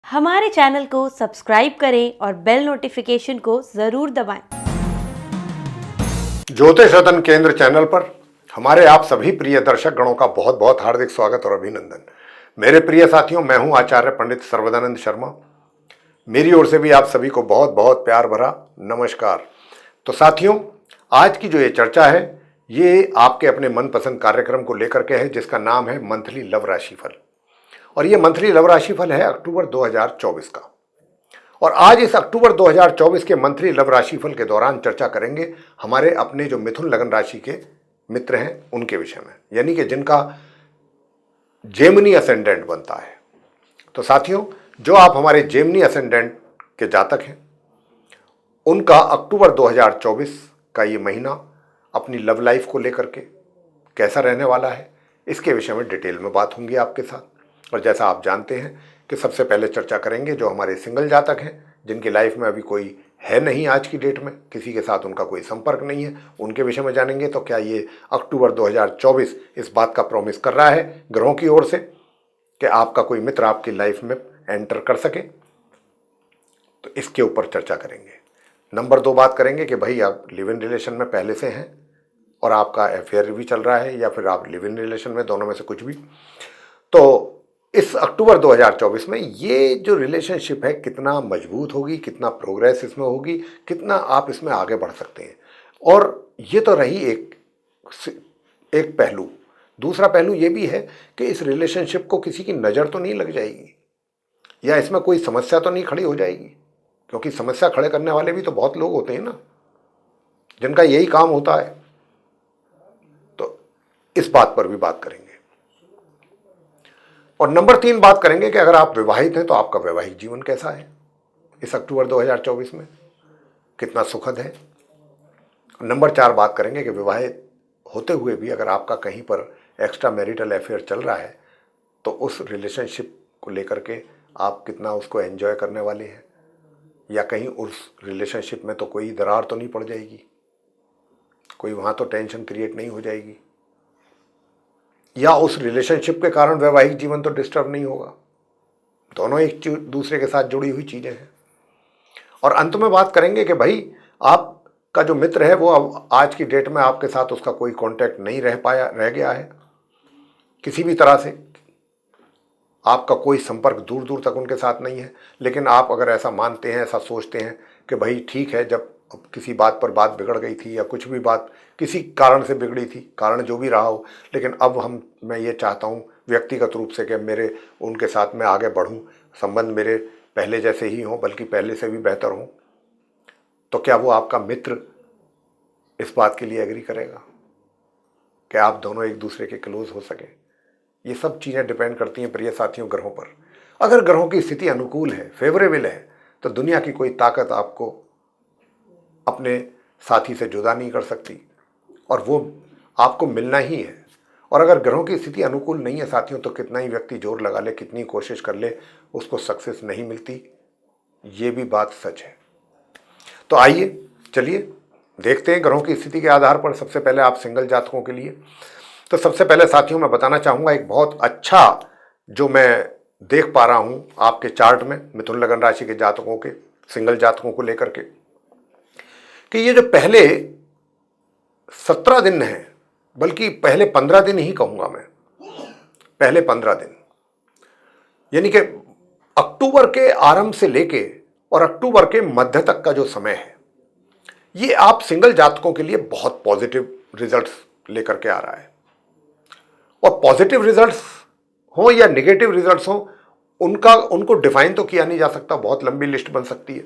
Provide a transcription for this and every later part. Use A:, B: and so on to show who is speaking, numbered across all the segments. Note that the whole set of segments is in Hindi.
A: हमारे चैनल को सब्सक्राइब करें और बेल नोटिफिकेशन को जरूर दबाएं।
B: ज्योतिष रतन केंद्र चैनल पर हमारे आप सभी प्रिय दर्शक गणों का बहुत बहुत हार्दिक स्वागत और अभिनंदन। मेरे प्रिय साथियों, मैं हूं आचार्य पंडित सर्वदानंद शर्मा। मेरी ओर से भी आप सभी को बहुत बहुत प्यार भरा नमस्कार। तो साथियों, आज की जो ये चर्चा है ये आपके अपने मनपसंद कार्यक्रम को लेकर के है, जिसका नाम है मंथली लव राशिफल। और ये मंथली लव राशिफल है अक्टूबर 2024 का। और आज इस अक्टूबर 2024 के मंथली लव राशिफल के दौरान चर्चा करेंगे हमारे अपने जो मिथुन लगन राशि के मित्र हैं उनके विषय में, यानी कि जिनका जेमिनी असेंडेंट बनता है। तो साथियों, जो आप हमारे जेमिनी असेंडेंट के जातक हैं उनका अक्टूबर 2024 का ये महीना अपनी लव लाइफ को लेकर के कैसा रहने वाला है, इसके विषय में डिटेल में बात होंगी आपके साथ। और जैसा आप जानते हैं कि सबसे पहले चर्चा करेंगे जो हमारे सिंगल जातक हैं, जिनकी लाइफ में अभी कोई है नहीं, आज की डेट में किसी के साथ उनका कोई संपर्क नहीं है, उनके विषय में जानेंगे। तो क्या ये अक्टूबर 2024 इस बात का प्रॉमिस कर रहा है ग्रहों की ओर से कि आपका कोई मित्र आपकी लाइफ में एंटर कर सके, तो इसके ऊपर चर्चा करेंगे। नंबर 2 बात करेंगे कि भाई आप लिव इन रिलेशन में पहले से हैं और आपका अफेयर भी चल रहा है, या फिर आप लिव इन रिलेशन में, दोनों में से कुछ भी। तो इस अक्टूबर 2024 में ये जो रिलेशनशिप है कितना मजबूत होगी, कितना प्रोग्रेस इसमें होगी, कितना आप इसमें आगे बढ़ सकते हैं। और ये तो रही एक पहलू। दूसरा पहलू ये भी है कि इस रिलेशनशिप को किसी की नज़र तो नहीं लग जाएगी, या इसमें कोई समस्या तो नहीं खड़ी हो जाएगी, क्योंकि समस्या खड़े करने वाले भी तो बहुत लोग होते हैं ना, जिनका यही काम होता है। तो इस बात पर भी बात करेंगे। और नंबर 3 बात करेंगे कि अगर आप विवाहित हैं तो आपका वैवाहिक जीवन कैसा है इस अक्टूबर 2024 में, कितना सुखद है। नंबर 4 बात करेंगे कि विवाहित होते हुए भी अगर आपका कहीं पर एक्स्ट्रा मैरिटल अफेयर चल रहा है तो उस रिलेशनशिप को लेकर के आप कितना उसको एंजॉय करने वाले हैं, या कहीं उस रिलेशनशिप में तो कोई दरार तो नहीं पड़ जाएगी, कोई वहाँ तो टेंशन क्रिएट नहीं हो जाएगी, या उस रिलेशनशिप के कारण वैवाहिक जीवन तो डिस्टर्ब नहीं होगा। दोनों एक दूसरे के साथ जुड़ी हुई चीज़ें हैं। और अंत में बात करेंगे कि भाई आपका जो मित्र है वो अब आज की डेट में आपके साथ उसका कोई कांटेक्ट नहीं रह गया है किसी भी तरह से, आपका कोई संपर्क दूर दूर तक उनके साथ नहीं है। लेकिन आप अगर ऐसा मानते हैं, ऐसा सोचते हैं कि भाई ठीक है, जब किसी बात पर बात बिगड़ गई थी या कुछ भी बात किसी कारण से बिगड़ी थी, कारण जो भी रहा हो, लेकिन अब मैं ये चाहता हूँ व्यक्तिगत रूप से कि मेरे उनके साथ मैं आगे बढ़ूँ, संबंध मेरे पहले जैसे ही हों बल्कि पहले से भी बेहतर हों, तो क्या वो आपका मित्र इस बात के लिए एग्री करेगा कि आप दोनों एक दूसरे के क्लोज हो सकें? ये सब चीज़ें डिपेंड करती हैं प्रिय साथियों ग्रहों पर। अगर ग्रहों की स्थिति अनुकूल है, फेवरेबल है, तो दुनिया की कोई ताकत आपको अपने साथी से जुदा नहीं कर सकती, और वो आपको मिलना ही है। और अगर ग्रहों की स्थिति अनुकूल नहीं है साथियों, तो कितना ही व्यक्ति जोर लगा ले, कितनी कोशिश कर ले, उसको सक्सेस नहीं मिलती। ये भी बात सच है। तो आइए चलिए देखते हैं ग्रहों की स्थिति के आधार पर। सबसे पहले आप सिंगल जातकों के लिए, तो सबसे पहले साथियों मैं बताना चाहूँगा एक बहुत अच्छा जो मैं देख पा रहा हूँ आपके चार्ट में मिथुन लगन राशि के जातकों के, सिंगल जातकों को लेकर के, कि ये जो पहले 17 दिन हैं, बल्कि पहले 15 दिन ही कहूँगा मैं, पहले 15 दिन, यानी कि अक्टूबर के आरंभ से लेके और अक्टूबर के मध्य तक का जो समय है, ये आप सिंगल जातकों के लिए बहुत पॉजिटिव रिजल्ट्स लेकर के आ रहा है। और पॉजिटिव रिजल्ट्स हो या नेगेटिव रिजल्ट्स हो, उनको डिफाइन तो किया नहीं जा सकता, बहुत लंबी लिस्ट बन सकती है।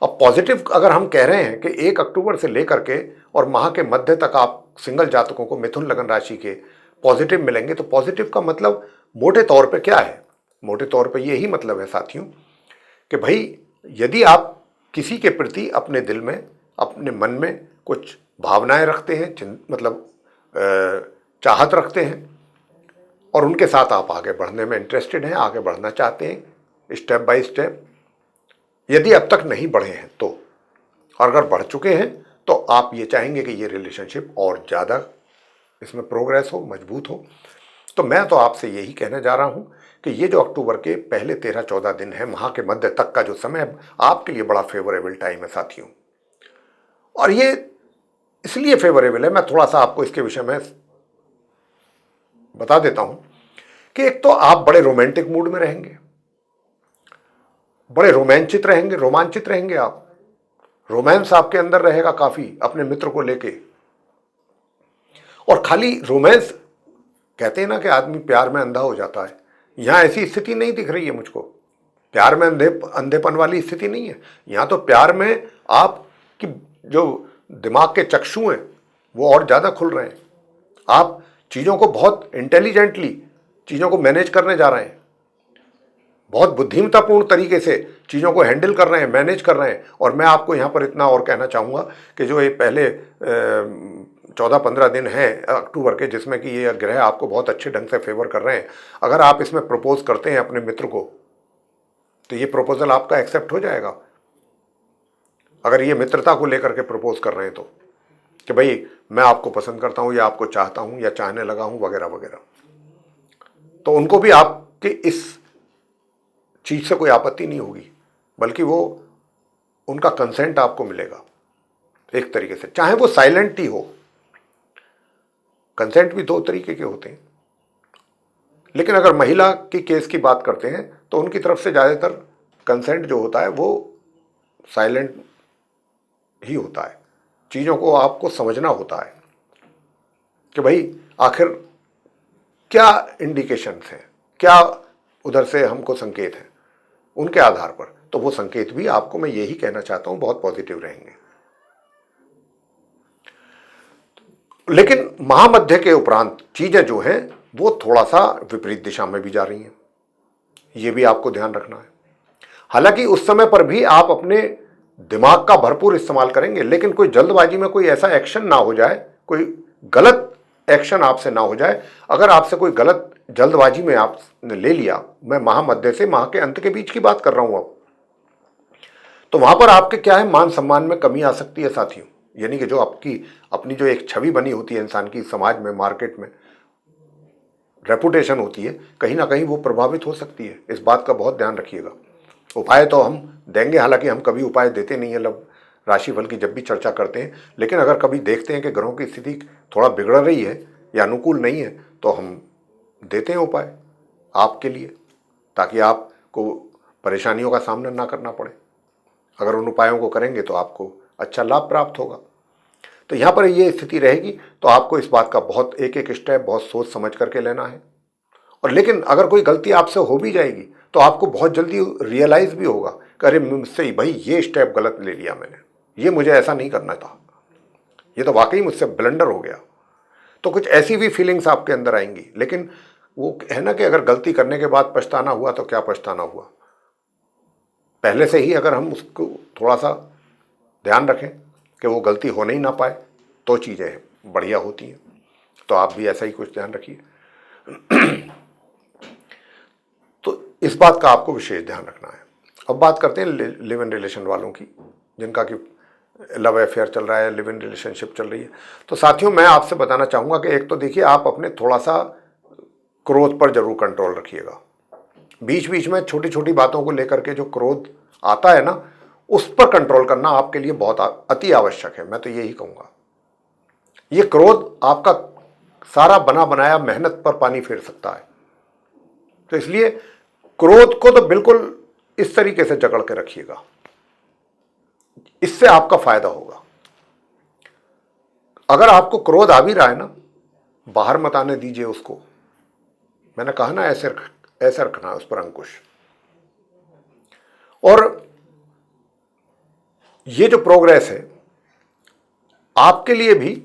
B: अब पॉजिटिव अगर हम कह रहे हैं कि 1 अक्टूबर से लेकर के और माह के मध्य तक आप सिंगल जातकों को मिथुन लगन राशि के पॉजिटिव मिलेंगे, तो पॉजिटिव का मतलब मोटे तौर पे क्या है? मोटे तौर पे यही मतलब है साथियों कि भाई यदि आप किसी के प्रति अपने दिल में, अपने मन में कुछ भावनाएं रखते हैं, मतलब चाहत रखते हैं, और उनके साथ आप आगे बढ़ने में इंटरेस्टेड हैं, आगे बढ़ना चाहते हैं स्टेप बाय स्टेप, यदि अब तक नहीं बढ़े हैं तो, और अगर बढ़ चुके हैं तो आप ये चाहेंगे कि ये रिलेशनशिप और ज़्यादा इसमें प्रोग्रेस हो, मजबूत हो, तो मैं तो आपसे यही कहने जा रहा हूँ कि ये जो अक्टूबर के पहले 13-14 दिन है, माह के मध्य तक का जो समय है, आपके लिए बड़ा फेवरेबल टाइम है साथियों। और ये इसलिए फेवरेबल है, मैं थोड़ा सा आपको इसके विषय में बता देता हूं कि एक तो आप बड़े रोमांटिक मूड में रहेंगे, बड़े रोमांचित रहेंगे आप। रोमांस आपके अंदर रहेगा काफी अपने मित्र को लेके। और खाली रोमांस, कहते हैं ना कि आदमी प्यार में अंधा हो जाता है, यहां ऐसी स्थिति नहीं दिख रही है मुझको। प्यार में अंधेपन वाली स्थिति नहीं है। यहां तो प्यार में आपकी जो दिमाग के चक्षु हैं वो और ज्यादा खुल रहे हैं। आप चीजों को बहुत इंटेलिजेंटली चीजों को मैनेज करने जा रहे हैं, बहुत बुद्धिमत्तापूर्ण तरीके से चीज़ों को हैंडल कर रहे हैं, मैनेज कर रहे हैं। और मैं आपको यहाँ पर इतना और कहना चाहूँगा कि जो ये पहले 14-15 दिन हैं अक्टूबर के, जिसमें कि ये ग्रह आपको बहुत अच्छे ढंग से फेवर कर रहे हैं, अगर आप इसमें प्रपोज करते हैं अपने मित्र को तो ये प्रपोजल आपका एक्सेप्ट हो जाएगा। अगर ये मित्रता को लेकर के प्रपोज कर रहे हैं तो, कि भाई मैं आपको पसंद करता हूँ या आपको चाहता हूँ या चाहने लगा हूँ वगैरह वगैरह, तो उनको भी आपके इस चीज से कोई आपत्ति नहीं होगी, बल्कि वो उनका कंसेंट आपको मिलेगा एक तरीके से, चाहे वो साइलेंट ही हो। कंसेंट भी दो तरीके के होते हैं, लेकिन अगर महिला की केस की बात करते हैं तो उनकी तरफ से ज़्यादातर कंसेंट जो होता है वो साइलेंट ही होता है। चीज़ों को आपको समझना होता है कि भाई आखिर क्या इंडिकेशंस हैं, क्या उधर से हमको संकेत हैं, उनके आधार पर। तो वो संकेत भी आपको, मैं यही कहना चाहता हूं, बहुत पॉजिटिव रहेंगे। लेकिन महामध्य के उपरांत चीजें जो हैं वो थोड़ा सा विपरीत दिशा में भी जा रही हैं, ये भी आपको ध्यान रखना है। हालांकि उस समय पर भी आप अपने दिमाग का भरपूर इस्तेमाल करेंगे, लेकिन कोई जल्दबाजी में कोई ऐसा एक्शन ना हो जाए, कोई गलत एक्शन आपसे ना हो जाए। अगर आपसे कोई गलत जल्दबाजी में आपने ले लिया, मैं महामध्य से माह के अंत के बीच की बात कर रहा हूं अब, तो वहां पर आपके क्या है, मान सम्मान में कमी आ सकती है साथियों। यानी कि जो आपकी अपनी जो एक छवि बनी होती है इंसान की, समाज में, मार्केट में रेपुटेशन होती है, कहीं ना कहीं वो प्रभावित हो सकती है। इस बात का बहुत ध्यान रखिएगा। उपाय तो हम देंगे, हालांकि हम कभी उपाय देते नहीं है राशिफल की जब भी चर्चा करते हैं, लेकिन अगर कभी देखते हैं कि ग्रहों की स्थिति थोड़ा बिगड़ रही है या अनुकूल नहीं है तो हम देते हैं उपाय आपके लिए, ताकि आपको परेशानियों का सामना ना करना पड़े। अगर उन उपायों को करेंगे तो आपको अच्छा लाभ प्राप्त होगा। तो यहाँ पर ये स्थिति रहेगी, तो आपको इस बात का बहुत एक एक स्टेप बहुत सोच समझ करके लेना है। और लेकिन अगर कोई गलती आपसे हो भी जाएगी तो आपको बहुत जल्दी रियलाइज भी होगा कि अरे मुझसे ही भाई ये स्टेप गलत ले लिया मैंने, ये मुझे ऐसा नहीं करना था, ये तो वाकई मुझसे ब्लंडर हो गया। तो कुछ ऐसी भी फीलिंग्स आपके अंदर आएंगी। लेकिन वो है ना कि अगर गलती करने के बाद पछताना हुआ तो क्या पछताना हुआ, पहले से ही अगर हम उसको थोड़ा सा ध्यान रखें कि वो गलती होने ही ना पाए तो चीज़ें बढ़िया होती हैं। तो आप भी ऐसा ही कुछ ध्यान रखिए। तो इस बात का आपको विशेष ध्यान रखना है। अब बात करते हैं लिव इन रिलेशन वालों की, जिनका कि लव अफेयर चल रहा है, लिव इन रिलेशनशिप चल रही है। तो साथियों, मैं आपसे बताना चाहूँगा कि एक तो देखिए, आप अपने थोड़ा सा क्रोध पर जरूर कंट्रोल रखिएगा। बीच बीच में छोटी छोटी बातों को लेकर के जो क्रोध आता है ना, उस पर कंट्रोल करना आपके लिए बहुत अति आवश्यक है। मैं तो यही कहूँगा, ये क्रोध आपका सारा बना बनाया मेहनत पर पानी फेर सकता है। तो इसलिए क्रोध को तो बिल्कुल इस तरीके से जकड़ के रखिएगा, इससे आपका फायदा होगा। अगर आपको क्रोध आ भी रहा है ना, बाहर मत आने दीजिए उसको। मैंने कहा ना, ऐसे रखना है उस पर अंकुश। और ये जो प्रोग्रेस है आपके लिए भी,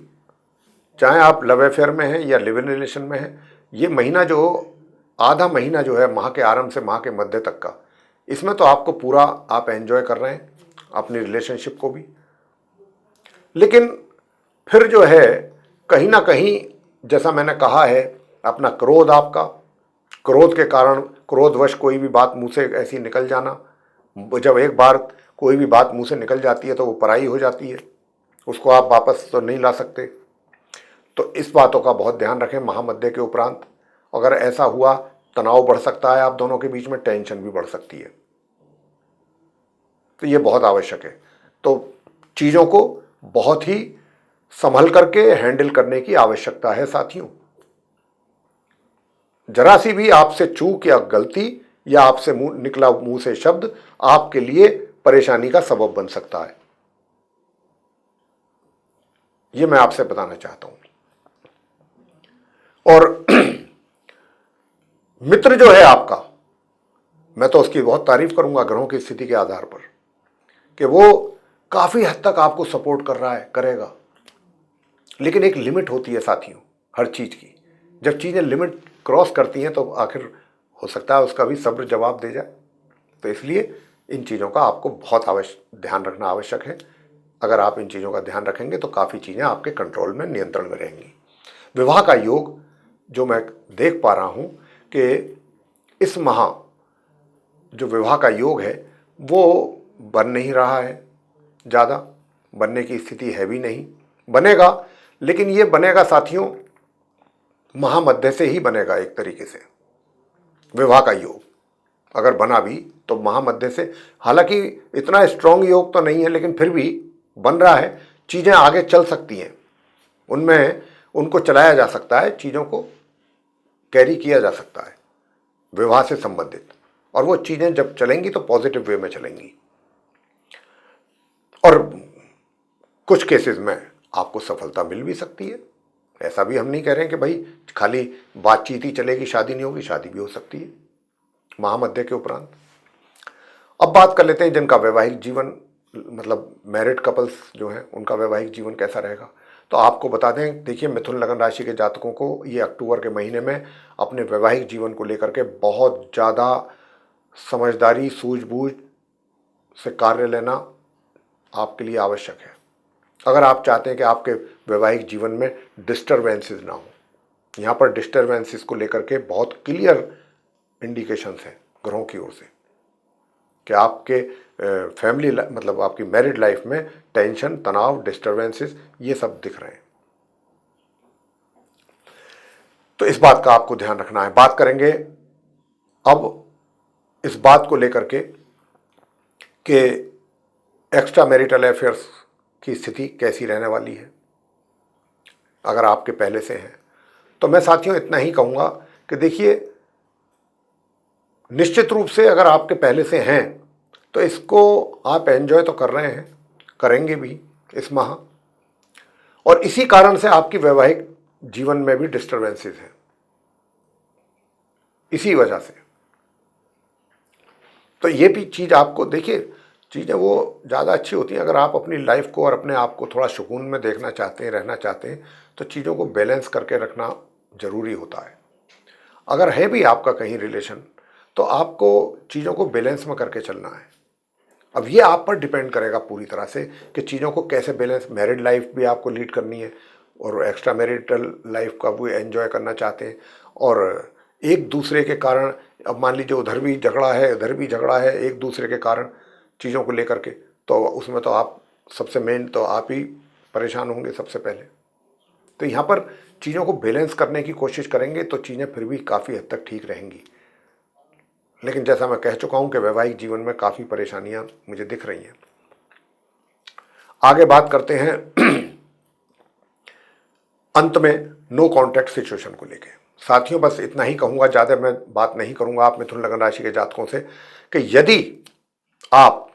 B: चाहे आप लव अफेयर में हैं या लिव इन रिलेशन में हैं, ये महीना जो आधा महीना जो है माह के आरंभ से माह के मध्य तक का, इसमें तो आपको पूरा आप एंजॉय कर रहे हैं अपनी रिलेशनशिप को भी। लेकिन फिर जो है कहीं ना कहीं, जैसा मैंने कहा है, अपना क्रोध, आपका क्रोध के कारण, क्रोधवश कोई भी बात मुंह से ऐसी निकल जाना, जब एक बार कोई भी बात मुंह से निकल जाती है तो वो पराई हो जाती है, उसको आप वापस तो नहीं ला सकते। तो इस बातों का बहुत ध्यान रखें महामध्य के उपरांत। अगर ऐसा हुआ तनाव बढ़ सकता है, आप दोनों के बीच में टेंशन भी बढ़ सकती है। तो ये बहुत आवश्यक है। तो चीज़ों को बहुत ही संभल करके हैंडल करने की आवश्यकता है साथियों। जरा सी भी आपसे चूक या गलती या आपसे निकला मुंह से शब्द आपके लिए परेशानी का सबब बन सकता है। यह मैं आपसे बताना चाहता हूं। और मित्र जो है आपका, मैं तो उसकी बहुत तारीफ करूंगा ग्रहों की स्थिति के आधार पर कि वो काफी हद तक आपको सपोर्ट कर रहा है, करेगा। लेकिन एक लिमिट होती है साथियों हर चीज की। जब चीजें लिमिट क्रॉस करती हैं तो आखिर हो सकता है उसका भी सब्र जवाब दे जाए। तो इसलिए इन चीज़ों का आपको बहुत ध्यान रखना आवश्यक है। अगर आप इन चीज़ों का ध्यान रखेंगे तो काफ़ी चीज़ें आपके कंट्रोल में, नियंत्रण में रहेंगी। विवाह का योग जो मैं देख पा रहा हूँ कि इस माह जो विवाह का योग है वो बन नहीं रहा है, ज़्यादा बनने की स्थिति है भी नहीं। बनेगा, लेकिन ये बनेगा साथियों महामध्य से ही बनेगा। एक तरीके से विवाह का योग अगर बना भी तो महामध्य से, हालांकि इतना स्ट्रांग योग तो नहीं है लेकिन फिर भी बन रहा है। चीज़ें आगे चल सकती हैं, उनमें उनको चलाया जा सकता है, चीज़ों को कैरी किया जा सकता है विवाह से संबंधित। और वो चीज़ें जब चलेंगी तो पॉजिटिव वे में चलेंगी। और कुछ केसेस में आपको सफलता मिल भी सकती है। ऐसा भी हम नहीं कह रहे हैं कि भाई खाली बातचीत ही चलेगी, शादी नहीं होगी। शादी भी हो सकती है महामध्य के उपरांत। अब बात कर लेते हैं जिनका वैवाहिक जीवन, मतलब मैरिड कपल्स जो हैं उनका वैवाहिक जीवन कैसा रहेगा। तो आपको बता दें, देखिए मिथुन लगन राशि के जातकों को ये अक्टूबर के महीने में अपने वैवाहिक जीवन को लेकर के बहुत ज़्यादा समझदारी, सूझबूझ से कार्य लेना आपके लिए आवश्यक है। अगर आप चाहते हैं कि आपके वैवाहिक जीवन में डिस्टर्बेंसेस ना हो, यहाँ पर डिस्टर्बेंसेस को लेकर के बहुत क्लियर इंडिकेशंस हैं ग्रहों की ओर से कि आपके फैमिली मतलब आपकी मैरिड लाइफ में टेंशन, तनाव, डिस्टर्बेंसेस ये सब दिख रहे हैं। तो इस बात का आपको ध्यान रखना है। बात करेंगे अब इस बात को लेकर के कि एक्स्ट्रा मैरिटल अफेयर्स की स्थिति कैसी रहने वाली है। अगर आपके पहले से हैं तो मैं साथियों इतना ही कहूँगा कि देखिए निश्चित रूप से अगर आपके पहले से हैं तो इसको आप एंजॉय तो कर रहे हैं, करेंगे भी इस माह। और इसी कारण से आपकी वैवाहिक जीवन में भी डिस्टर्बेंसेस हैं, इसी वजह से। तो ये भी चीज़ आपको देखिए, चीज़ें वो ज़्यादा अच्छी होती हैं अगर आप अपनी लाइफ को और अपने आप को थोड़ा सुकून में देखना चाहते हैं, रहना चाहते हैं, तो चीज़ों को बैलेंस करके रखना ज़रूरी होता है। अगर है भी आपका कहीं रिलेशन तो आपको चीज़ों को बैलेंस में करके चलना है। अब ये आप पर डिपेंड करेगा पूरी तरह से कि चीज़ों को कैसे बैलेंस, मैरिड लाइफ भी आपको लीड करनी है और एक्स्ट्रा मैरिटल लाइफ का भी एंजॉय करना चाहते हैं। और एक दूसरे के कारण, अब मान लीजिए उधर भी झगड़ा है, इधर भी झगड़ा है, एक दूसरे के कारण चीज़ों को लेकर के, तो उसमें तो आप सबसे मेन तो आप ही परेशान होंगे सबसे पहले। तो यहाँ पर चीज़ों को बैलेंस करने की कोशिश करेंगे तो चीज़ें फिर भी काफ़ी हद तक ठीक रहेंगी। लेकिन जैसा मैं कह चुका हूँ कि वैवाहिक जीवन में काफ़ी परेशानियाँ मुझे दिख रही हैं। आगे बात करते हैं अंत में नो कॉन्टैक्ट सिचुएशन को लेके। साथियों बस इतना ही कहूँगा, ज़्यादा मैं बात नहीं करूँगा आप मिथुन लगन राशि के जातकों से कि यदि आप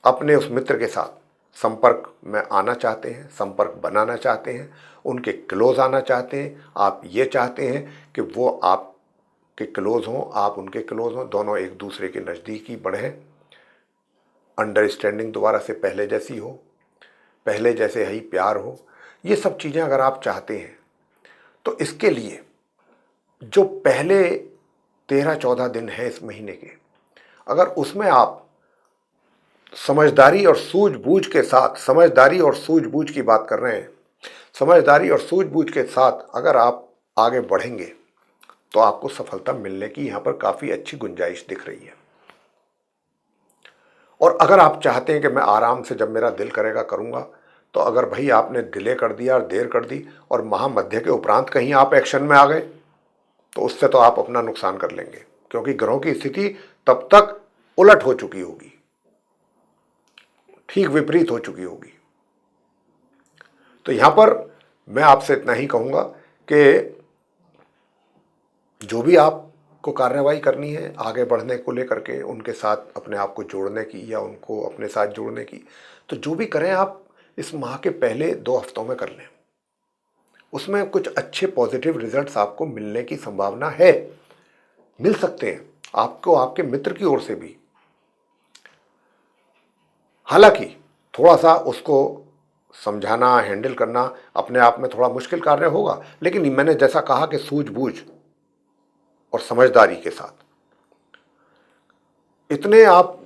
B: अपने उस मित्र के साथ संपर्क में आना चाहते हैं, संपर्क बनाना चाहते हैं, उनके क्लोज आना चाहते हैं, आप ये चाहते हैं कि वो आपके क्लोज हों, आप उनके क्लोज हों, दोनों एक दूसरे के नज़दीकी बढ़ें, अंडरस्टैंडिंग दोबारा से पहले जैसी हो, पहले जैसे ही प्यार हो, ये सब चीज़ें अगर आप चाहते हैं तो इसके लिए जो पहले 13-14 दिन है इस महीने के, अगर उसमें आप समझदारी और सूझबूझ के साथ, समझदारी और सूझबूझ की बात कर रहे हैं, समझदारी और सूझबूझ के साथ अगर आप आगे बढ़ेंगे तो आपको सफलता मिलने की यहाँ पर काफ़ी अच्छी गुंजाइश दिख रही है। और अगर आप चाहते हैं कि मैं आराम से जब मेरा दिल करेगा करूँगा, तो अगर भाई आपने डिले कर दिया और देर कर दी और महामध्य के उपरांत कहीं आप एक्शन में आ गए तो उससे तो आप अपना नुकसान कर लेंगे, क्योंकि ग्रहों की स्थिति तब तक उलट हो चुकी होगी, ठीक विपरीत हो चुकी होगी। तो यहां पर मैं आपसे इतना ही कहूंगा कि जो भी आपको कार्यवाही करनी है आगे बढ़ने को लेकर के, उनके साथ अपने आप को जोड़ने की या उनको अपने साथ जोड़ने की, तो जो भी करें आप इस माह के पहले 2 हफ्तों में कर लें। उसमें कुछ अच्छे पॉजिटिव रिजल्ट्स आपको मिलने की संभावना है, मिल सकते हैं आपको आपके मित्र की ओर से भी। हालांकि थोड़ा सा उसको समझाना, हैंडल करना अपने आप में थोड़ा मुश्किल कार्य होगा, लेकिन मैंने जैसा कहा कि सूझबूझ और समझदारी के साथ, इतने आप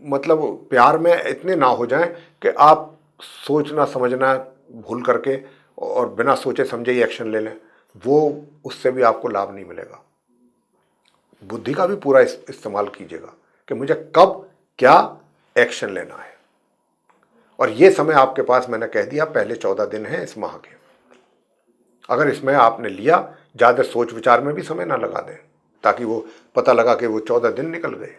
B: मतलब प्यार में इतने ना हो जाएं कि आप सोचना समझना भूल करके और बिना सोचे समझे ही एक्शन ले लें, वो उससे भी आपको लाभ नहीं मिलेगा। बुद्धि का भी पूरा इस्तेमाल कीजिएगा कि मुझे कब क्या एक्शन लेना है। और ये समय आपके पास, मैंने कह दिया, पहले 14 दिन है इस माह के। अगर इसमें आपने लिया, ज़्यादा सोच विचार में भी समय ना लगा दें, ताकि वो पता लगा कि वो 14 दिन निकल गए।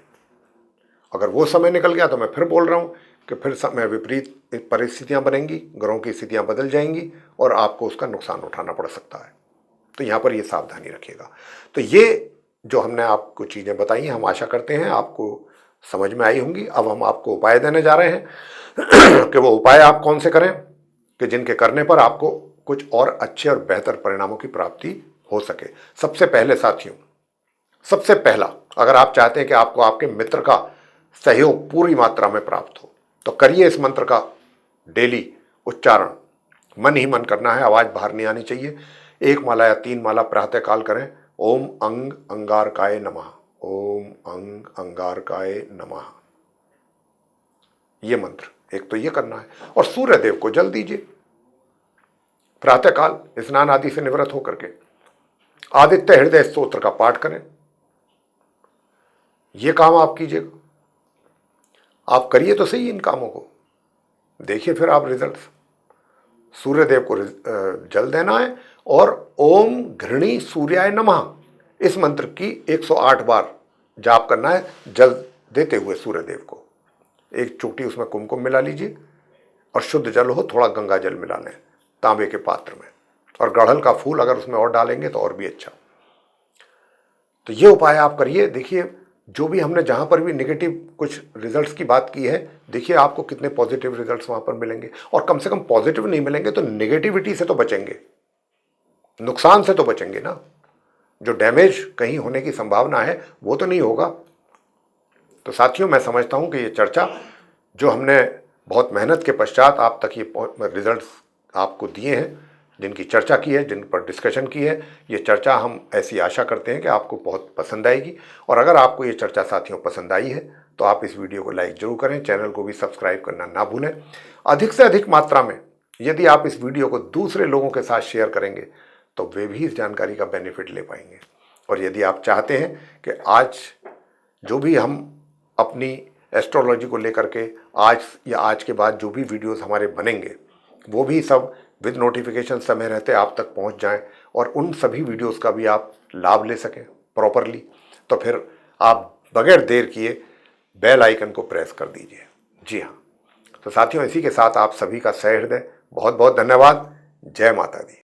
B: अगर वो समय निकल गया तो मैं फिर बोल रहा हूँ कि फिर समय विपरीत परिस्थितियाँ बनेंगी, ग्रहों की स्थितियाँ बदल जाएंगी और आपको उसका नुकसान उठाना पड़ सकता है। तो यहाँ पर ये सावधानी रखिएगा। तो ये जो हमने आपको चीज़ें बताई हैं, हम आशा करते हैं आपको समझ में आई होंगी। अब हम आपको उपाय देने जा रहे हैं कि वो उपाय आप कौन से करें कि जिनके करने पर आपको कुछ और अच्छे और बेहतर परिणामों की प्राप्ति हो सके। सबसे पहले साथियों, सबसे पहला, अगर आप चाहते हैं कि आपको आपके मित्र का सहयोग पूरी मात्रा में प्राप्त हो, तो करिए इस मंत्र का डेली उच्चारण। मन ही मन करना है, आवाज बाहर नहीं आनी चाहिए। 1 माला या 3 माला प्रातःकाल करें। ओम अंग अंगारकाय नमः, ओम अंग अंगारकाय नमः, ये मंत्र एक तो ये करना है। और सूर्य देव को जल दीजिए प्रातःकाल स्नान आदि से निवृत्त होकर के। आदित्य हृदय स्तोत्र का पाठ करें। ये काम आप कीजिएगा। आप करिए तो सही इन कामों को, देखिए फिर आप रिजल्ट्स। सूर्य देव को जल देना है और ओम घृणी सूर्याय नमः इस मंत्र की 108 बार जाप करना है, जल देते हुए सूर्य देव को। एक चुटकी उसमें कुमकुम मिला लीजिए और शुद्ध जल हो, थोड़ा गंगा जल मिला लें तांबे के पात्र में, और गड़हल का फूल अगर उसमें और डालेंगे तो और भी अच्छा। तो ये उपाय आप करिए। देखिए जो भी हमने जहां पर भी नेगेटिव कुछ रिजल्ट्स की बात की है, देखिए आपको कितने पॉजिटिव रिजल्ट्स वहां पर मिलेंगे। और कम से कम पॉजिटिव नहीं मिलेंगे तो नेगेटिविटी से तो बचेंगे, नुकसान से तो बचेंगे ना। जो डैमेज कहीं होने की संभावना है वो तो नहीं होगा। तो साथियों, मैं समझता हूं कि ये चर्चा जो हमने बहुत मेहनत के पश्चात आप तक ये रिजल्ट्स आपको दिए हैं, जिनकी चर्चा की है, जिन पर डिस्कशन की है, ये चर्चा हम ऐसी आशा करते हैं कि आपको बहुत पसंद आएगी। और अगर आपको ये चर्चा साथियों पसंद आई है तो आप इस वीडियो को लाइक जरूर करें, चैनल को भी सब्सक्राइब करना ना भूलें। अधिक से अधिक मात्रा में यदि आप इस वीडियो को दूसरे लोगों के साथ शेयर करेंगे तो वे भी इस जानकारी का बेनिफिट ले पाएंगे। और यदि आप चाहते हैं कि आज जो भी हम अपनी एस्ट्रोलॉजी को लेकर के आज या आज के बाद जो भी वीडियोस हमारे बनेंगे वो भी सब विद नोटिफिकेशन समय रहते आप तक पहुंच जाएं और उन सभी वीडियोस का भी आप लाभ ले सकें प्रॉपरली, तो फिर आप बगैर देर किए बेल आइकन को प्रेस कर दीजिए। जी हाँ, तो साथियों, इसी के साथ आप सभी का सहृदय बहुत बहुत धन्यवाद। जय माता दी।